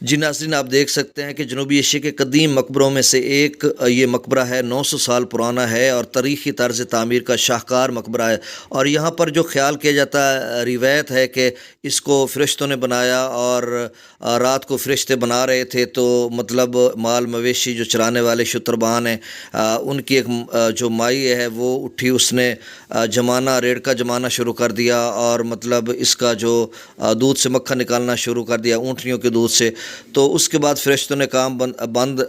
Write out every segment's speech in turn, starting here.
جی ناظرین، آپ دیکھ سکتے ہیں کہ جنوبی ایشیا کے قدیم مقبروں میں سے ایک یہ مقبرہ ہے، 900 سال پرانا ہے اور تاریخی طرز تعمیر کا شاہکار مقبرہ ہے۔ اور یہاں پر جو خیال کیا جاتا ہے، روایت ہے کہ اس کو فرشتوں نے بنایا، اور رات کو فرشتے بنا رہے تھے تو مطلب مال مویشی جو چرانے والے شتربان ہیں، ان کی ایک جو مائی ہے وہ اٹھی، اس نے جمانا ریڑھ کا جمانا شروع کر دیا، اور مطلب اس کا جو دودھ سے مکھن نکالنا شروع کر دیا اونٹنیوں کے دودھ سے۔ تو اس کے بعد فرشتوں نے کام بند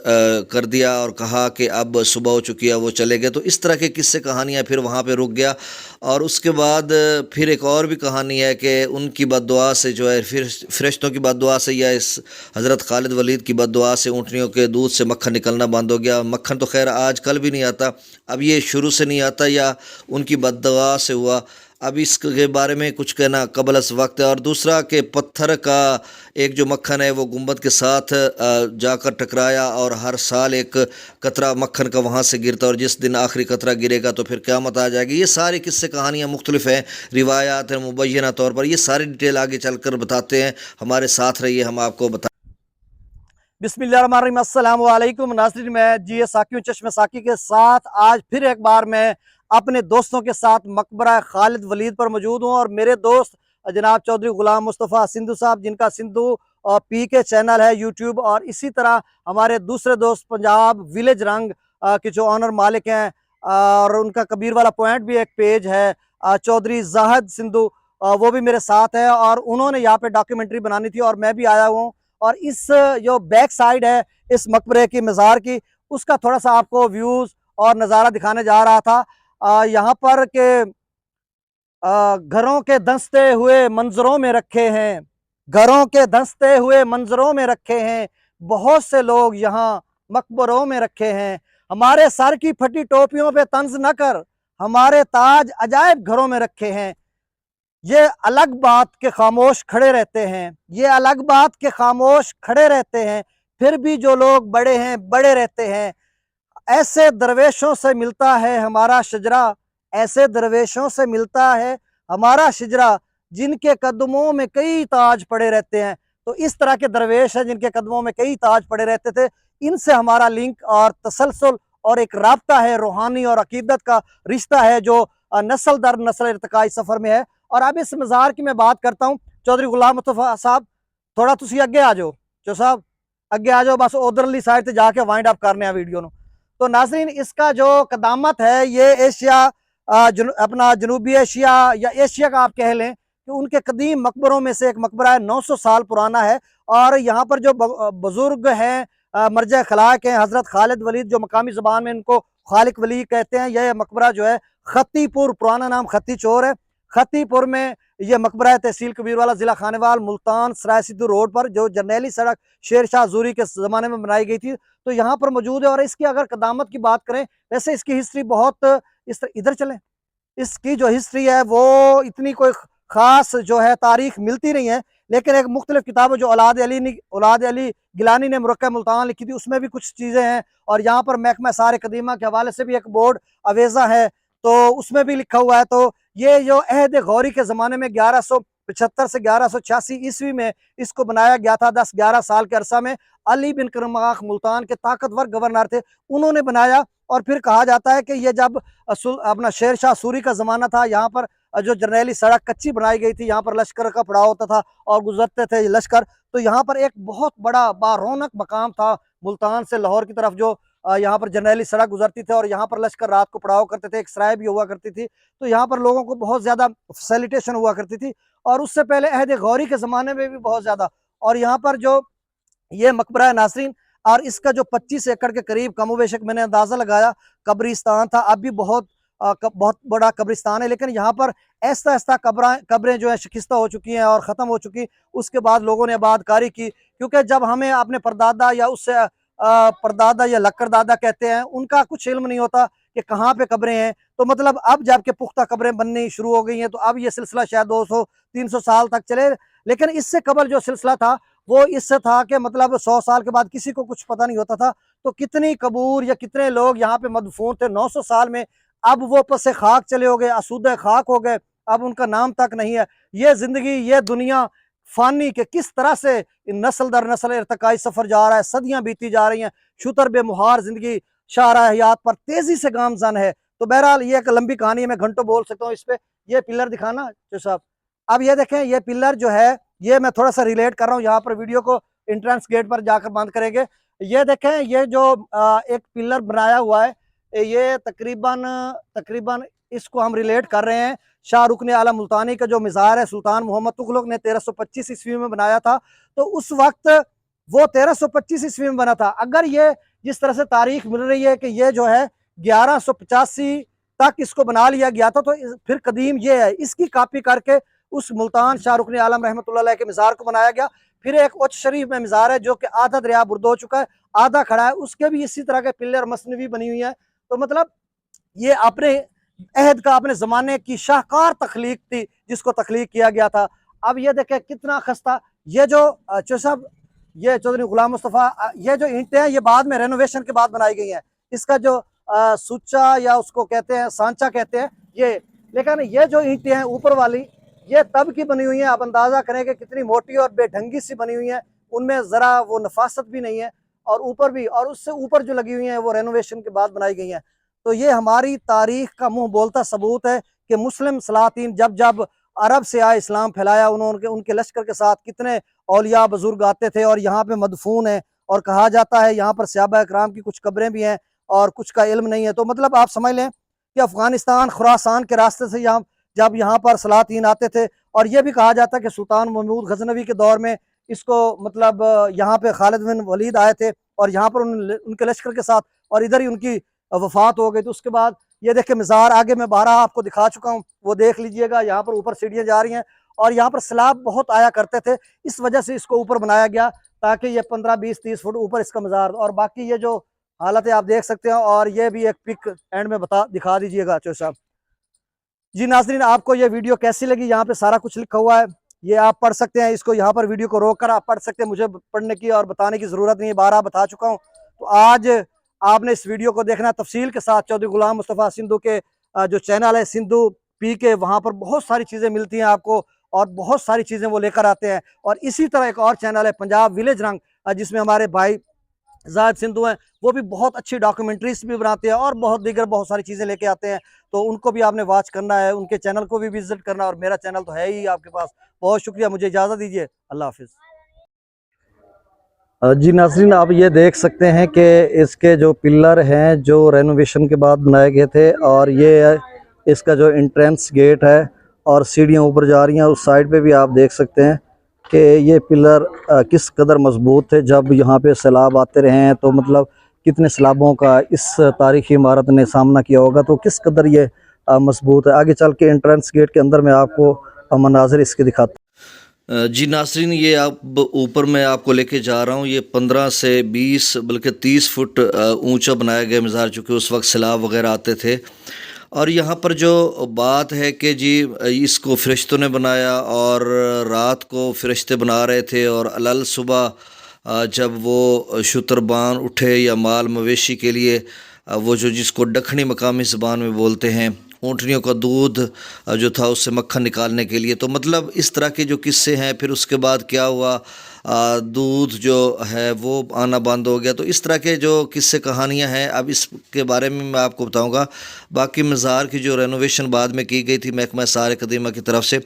کر دیا اور کہا کہ اب صبح ہو چکی ہے، وہ چلے گئے۔ تو اس طرح کے قصے کہانیاں پھر وہاں پہ رک گیا، اور اس کے بعد پھر ایک اور بھی کہانی ہے کہ ان کی بد دعا سے جو ہے، پھر فرشتوں کی بد دعا سے یا اس حضرت خالد ولید کی بد دعا سے اونٹنیوں کے دودھ سے مکھن نکلنا بند ہو گیا۔ مکھن تو خیر آج کل بھی نہیں آتا، اب یہ شروع سے نہیں آتا یا ان کی بد دعا سے ہوا۔ اب اس کے بارے میں کچھ کہنا قبل از وقت ہے۔ اور دوسرا کہ پتھر کا ایک جو مکھن ہے وہ گنبد کے ساتھ جا کر ٹکرایا، اور ہر سال ایک قطرہ مکھن کا وہاں سے گرتا، اور جس دن آخری قطرہ گرے گا تو پھر قیامت آ جائے گی۔ یہ ساری قصے کہانیاں مختلف ہیں، روایات ہیں مبینہ طور پر، یہ ساری ڈیٹیل آگے چل کر بتاتے ہیں۔ ہمارے ساتھ رہیے، ہم آپ کو بتائیں۔ بسم اللہ الرحمن الرحیم۔ السلام علیکم ناظرین، میں جی ساکی ہوں چشم ساکی کے ساتھ۔ آج پھر ایک بار میں اپنے دوستوں کے ساتھ مقبرہ خالد ولید پر موجود ہوں، اور میرے دوست جناب چودھری غلام مصطفیٰ سندھو صاحب، جن کا سندھو پی کے چینل ہے یوٹیوب، اور اسی طرح ہمارے دوسرے دوست پنجاب ولیج رنگ کے جو آنر مالک ہیں، اور ان کا کبیر والا پوائنٹ بھی ایک پیج ہے، چودھری زاہد سندھو، وہ بھی میرے ساتھ ہے، اور انہوں نے یہاں پہ ڈاکیومنٹری بنانی تھی اور میں بھی آیا ہوں۔ اور اس جو بیک سائیڈ ہے اس مقبرے کی مزار کی، اس کا تھوڑا سا آپ کو ویوز اور نظارہ دکھانے جا رہا تھا۔ یہاں پر کہ گھروں کے دھنستے ہوئے منظروں میں رکھے ہیں، گھروں کے دھنستے ہوئے منظروں میں رکھے ہیں، بہت سے لوگ یہاں مقبروں میں رکھے ہیں۔ ہمارے سر کی پھٹی ٹوپیوں پہ طنز نہ کر، ہمارے تاج عجائب گھروں میں رکھے ہیں۔ یہ الگ بات کہ خاموش کھڑے رہتے ہیں، یہ الگ بات کہ خاموش کھڑے رہتے ہیں، پھر بھی جو لوگ بڑے ہیں بڑے رہتے ہیں۔ ایسے درویشوں سے ملتا ہے ہمارا شجرہ، ایسے درویشوں سے ملتا ہے ہمارا شجرہ، جن کے قدموں میں کئی تاج پڑے رہتے ہیں۔ تو اس طرح کے درویش ہیں جن کے قدموں میں کئی تاج پڑے رہتے تھے، ان سے ہمارا لنک اور تسلسل اور ایک رابطہ ہے، روحانی اور عقیدت کا رشتہ ہے، جو نسل در نسل ارتقائی سفر میں ہے۔ اور اب اس مزار کی میں بات کرتا ہوں۔ چودھری غلام مصطفیٰ صاحب تھوڑا تسی اگے آ جاؤ، جو صاحب اگے آ جاؤ، بس ادھرلی سائڈ تے جا کے وائنڈ اپ کرنے ہیں ویڈیو نو۔ تو ناظرین، اس کا جو قدامت ہے یہ ایشیا، اپنا جنوبی ایشیا یا ایشیا کا آپ کہہ لیں، کہ ان کے قدیم مقبروں میں سے ایک مقبرہ ہے، 900 سال پرانا ہے۔ اور یہاں پر جو بزرگ ہیں، مرجع خلاق ہیں، حضرت خالد ولید، جو مقامی زبان میں ان کو خالق ولی کہتے ہیں۔ یہ مقبرہ جو ہے خطی پور، پرانا نام خطی چور ہے، خطی پور میں یہ مقبرہ ہے، تحصیل کبیر والا، ضلع خانیوال، ملتان، سرائے سدھو روڈ پر، جو جرنیلی سڑک شیر شاہ زوری کے زمانے میں بنائی گئی تھی، تو یہاں پر موجود ہے۔ اور اس کی اگر قدامت کی بات کریں، ویسے اس کی ہسٹری بہت، ادھر چلیں، اس کی جو ہسٹری ہے وہ اتنی کوئی خاص جو ہے تاریخ ملتی نہیں ہے، لیکن ایک مختلف کتاب جو اولاد علی گیلانی نے مرکہ ملتان لکھی تھی، اس میں بھی کچھ چیزیں ہیں۔ اور یہاں پر محکمہ آثار قدیمہ کے حوالے سے بھی ایک بورڈ اویزہ ہے، تو اس میں بھی لکھا ہوا ہے۔ تو یہ جو عہد غوری کے زمانے میں 1175 سے 1186 عیسوی میں اس کو بنایا گیا تھا، 10-11 سال کے عرصہ میں علی بن کرماخ ملتان کے طاقتور گورنر تھے، انہوں نے بنایا۔ اور پھر کہا جاتا ہے کہ یہ جب اپنا شیر شاہ سوری کا زمانہ تھا، یہاں پر جو جرنیلی سڑک کچی بنائی گئی تھی، یہاں پر لشکر کا پڑاؤ ہوتا تھا اور گزرتے تھے لشکر، تو یہاں پر ایک بہت بڑا بارونق مقام تھا ملتان سے لاہور کی طرف، جو یہاں پر جرنیلی سڑک گزرتی تھی، اور یہاں پر لشکر رات کو پڑاؤ کرتے تھے، ایک سرائے بھی ہوا کرتی تھی، تو یہاں پر لوگوں کو بہت زیادہ فیسیلیٹیشن ہوا کرتی تھی، اور اس سے پہلے عہد غوری کے زمانے میں بھی بہت زیادہ۔ اور یہاں پر جو یہ مقبرہ ہے ناظرین، اور اس کا جو 25 ایکڑ کے قریب کم و بیشک میں نے اندازہ لگایا قبرستان تھا، اب بھی بہت بڑا قبرستان ہے، لیکن یہاں پر ایسا ایسا قبریں جو ہیں شکستہ ہو چکی ہیں اور ختم ہو چکی، اس کے بعد لوگوں نے آباد کاری کی، کیونکہ جب ہمیں اپنے پردادا یا اس سے پردادا یا لکڑ دادا کہتے ہیں، ان کا کچھ علم نہیں ہوتا کہ کہاں پہ قبریں ہیں، تو مطلب اب جب کہ پختہ قبریں بننی شروع ہو گئی ہیں، تو اب یہ سلسلہ شاید 200-300 سال تک چلے، لیکن اس سے قبل جو سلسلہ تھا وہ اس سے تھا کہ مطلب 100 سال کے بعد کسی کو کچھ پتہ نہیں ہوتا تھا، تو کتنی قبور یا کتنے لوگ یہاں پہ مدفون تھے 900 سال میں، اب وہ پس خاک چلے ہو گئے، آسودہ خاک ہو گئے، اب ان کا نام تک نہیں ہے۔ یہ زندگی، یہ دنیا فانی کہ کس طرح سے نسل در نسل ارتقائی سفر جا رہا ہے، صدیاں بیتی جا رہی ہیں، شتر بے مہار زندگی شاہراہ حیات پر تیزی سے گامزن ہے۔ تو بہرحال یہ ایک لمبی کہانی ہے، میں گھنٹوں بول سکتا ہوں اس پہ۔ یہ پلر دکھانا جو صاحب، اب یہ دیکھیں یہ پلر جو ہے یہ میں تھوڑا سا ریلیٹ کر رہا ہوں، یہاں پر ویڈیو کو انٹرنس گیٹ پر جا کر بند کریں گے۔ یہ دیکھیں یہ جو ایک پلر بنایا ہوا ہے، یہ تقریباً اس کو ہم ریلیٹ کر رہے ہیں شاہ رکن اعلیٰ ملتانی کا جو مزار ہے سلطان محمد تغلق نے 1325 عیسوی میں بنایا تھا۔ تو اس وقت وہ 1325 عیسوی میں بنا تھا۔ اگر یہ جس طرح سے تاریخ مل رہی ہے کہ یہ جو ہے 1185 تک اس کو بنا لیا گیا تھا، تو پھر قدیم یہ ہے، اس کی کاپی کر کے اس ملتان شاہ رکن عالم رحمۃ اللہ علیہ کے مزار کو بنایا گیا۔ پھر ایک اچ شریف میں مزار ہے جو کہ آدھا دریا برد ہو چکا ہے، آدھا کھڑا ہے، اس کے بھی اسی طرح کے پلر مصنوعی بنی ہوئی ہیں۔ تو مطلب یہ اپنے عہد کا، اپنے زمانے کی شاہکار تخلیق تھی جس کو تخلیق کیا گیا تھا۔ اب یہ دیکھیں کتنا خستہ، یہ جو صاحب یہ چودھری غلام مصطفیٰ، یہ جو اینٹیں ہیں یہ بعد میں رینوویشن کے بعد بنائی گئی ہیں۔ اس کا جو سوچا یا اس کو کہتے ہیں سانچا کہتے ہیں یہ، لیکن یہ جو اینٹیں ہیں اوپر والی یہ تب کی بنی ہوئی ہیں، آپ اندازہ کریں کہ کتنی موٹی اور بے ڈھنگی سی بنی ہوئی ہیں، ان میں ذرا وہ نفاست بھی نہیں ہے، اور اوپر بھی، اور اس سے اوپر جو لگی ہوئی ہیں وہ رینوویشن کے بعد بنائی گئی ہیں۔ تو یہ ہماری تاریخ کا منہ بولتا ثبوت ہے کہ مسلم سلاطین جب عرب سے آئے، اسلام پھیلایا، ان کے لشکر کے ساتھ کتنے اولیاء بزرگ آتے تھے، اور یہاں پہ مدفون ہیں، اور کہا جاتا ہے یہاں پر صحابہ اکرام کی کچھ قبریں بھی ہیں اور کچھ کا علم نہیں ہے۔ تو مطلب آپ سمجھ لیں کہ افغانستان خراسان کے راستے سے جب یہاں پر سلاطین آتے تھے، اور یہ بھی کہا جاتا ہے کہ سلطان محمود غزنوی کے دور میں اس کو مطلب یہاں پہ خالد بن ولید آئے تھے، اور یہاں پر ان کے لشکر کے ساتھ، اور ادھر ہی ان کی وفات ہو گئی۔ تو اس کے بعد یہ دیکھیں مزار آگے میں بارہ آپ کو دکھا چکا ہوں، وہ دیکھ لیجئے گا، یہاں پر اوپر سیڑھیاں جا رہی ہیں، اور یہاں پر سیلاب بہت آیا کرتے تھے، اس وجہ سے اس کو اوپر بنایا گیا تاکہ یہ 15 20 30 فٹ اوپر اس کا مزار، اور باقی یہ جو حالت ہے آپ دیکھ سکتے ہیں۔ اور یہ بھی ایک پک اینڈ میں دکھا دیجئے گا چو صاحب۔ جی ناظرین، آپ کو یہ ویڈیو کیسی لگی؟ یہاں پہ سارا کچھ لکھا ہوا ہے، یہ آپ پڑھ سکتے ہیں، اس کو یہاں پر ویڈیو کو روک کر آپ پڑھ سکتے ہیں، مجھے پڑھنے کی اور بتانے کی ضرورت نہیں ہے، بارہ بتا چکا ہوں۔ تو آج آپ نے اس ویڈیو کو دیکھنا تفصیل کے ساتھ۔ چودھری غلام مصطفیٰ سندھو کے جو چینل ہے سندھو پی کے، وہاں پر بہت ساری چیزیں ملتی ہیں آپ کو، اور بہت ساری چیزیں وہ لے کر آتے ہیں۔ اور اسی طرح ایک اور چینل ہے پنجاب ولیج رنگ، جس میں ہمارے بھائی زاہد سندھو ہیں، وہ بھی بہت اچھی ڈاکومنٹریز بھی بناتے ہیں اور بہت ساری چیزیں لے کے آتے ہیں۔ تو ان کو بھی آپ نے واچ کرنا ہے، ان کے چینل کو بھی وزٹ کرنا ہے، اور میرا چینل تو ہے ہی آپ کے پاس۔ بہت شکریہ، مجھے اجازت دیجیے، اللہ حافظ۔ جی ناظرین، آپ یہ دیکھ سکتے ہیں کہ اس کے جو پلر ہیں جو رینوویشن کے بعد بنائے گئے تھے، اور یہ اس کا جو انٹرنس گیٹ ہے، اور سیڑھیاں اوپر جا رہی ہیں، اس سائڈ پہ بھی آپ دیکھ سکتے ہیں کہ یہ پلر کس قدر مضبوط تھے جب یہاں پہ سیلاب آتے رہے ہیں۔ تو مطلب کتنے سیلابوں کا اس تاریخی عمارت نے سامنا کیا ہوگا، تو کس قدر یہ مضبوط ہے۔ آگے چل کے انٹرنس گیٹ کے اندر میں آپ کو مناظر اس کے دکھاتا ہوں۔ جی ناظرین، یہ اوپر میں آپ کو لے کے جا رہا ہوں، یہ 15 سے 20 بلکہ 30 فٹ اونچا بنایا گیا مزار، چونکہ اس وقت سیلاب وغیرہ آتے تھے۔ اور یہاں پر جو بات ہے کہ جی اس کو فرشتوں نے بنایا، اور رات کو فرشتے بنا رہے تھے، اور علل صبح جب وہ شتربان اٹھے یا مال مویشی کے لیے وہ جو جس کو دکھنی مقامی زبان میں بولتے ہیں، اونٹنیوں کا دودھ جو تھا اس سے مکھن نکالنے کے لیے، تو مطلب اس طرح کے جو قصے ہیں۔ پھر اس کے بعد کیا ہوا، دودھ جو ہے وہ آنا بند ہو گیا۔ تو اس طرح کے جو قصے کہانیاں ہیں، اب اس کے بارے میں آپ کو بتاؤں گا۔ باقی مزار کی جو رینوویشن بعد میں کی گئی تھی محکمہ آثار قدیمہ کی طرف سے،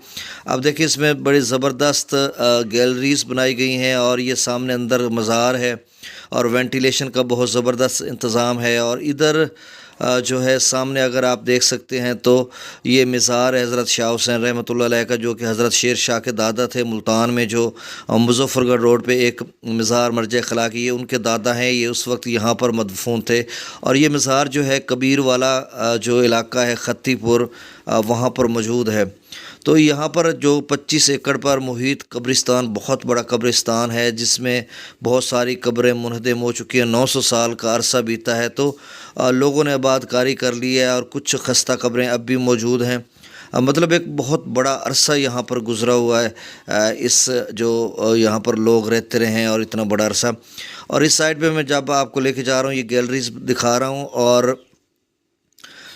اب دیکھیں اس میں بڑی زبردست گیلریز بنائی گئی ہیں، اور یہ سامنے اندر مزار ہے، اور وینٹیلیشن کا بہت زبردست انتظام ہے۔ اور ادھر جو ہے سامنے اگر آپ دیکھ سکتے ہیں تو یہ مزار ہے حضرت شاہ حسین رحمۃ اللہ علیہ کا، جو کہ حضرت شیر شاہ کے دادا تھے۔ ملتان میں جو مظفر گڑھ روڈ پہ ایک مزار مرجع خلاقی، یہ ان کے دادا ہیں، یہ اس وقت یہاں پر مدفون تھے۔ اور یہ مزار جو ہے کبیر والا جو علاقہ ہے خطی پور، وہاں پر موجود ہے۔ تو یہاں پر جو 25 ایکڑ پر محیط قبرستان، بہت بڑا قبرستان ہے، جس میں بہت ساری قبریں منہدم ہو چکی ہیں، 900 سال کا عرصہ بیتا ہے۔ تو لوگوں نے آباد کاری کر لی ہے، اور کچھ خستہ قبریں اب بھی موجود ہیں۔ مطلب ایک بہت بڑا عرصہ یہاں پر گزرا ہوا ہے، اس جو یہاں پر لوگ رہتے رہے ہیں، اور اتنا بڑا عرصہ۔ اور اس سائڈ پہ میں جب آپ کو لے کے جا رہا ہوں، یہ گیلریز دکھا رہا ہوں، اور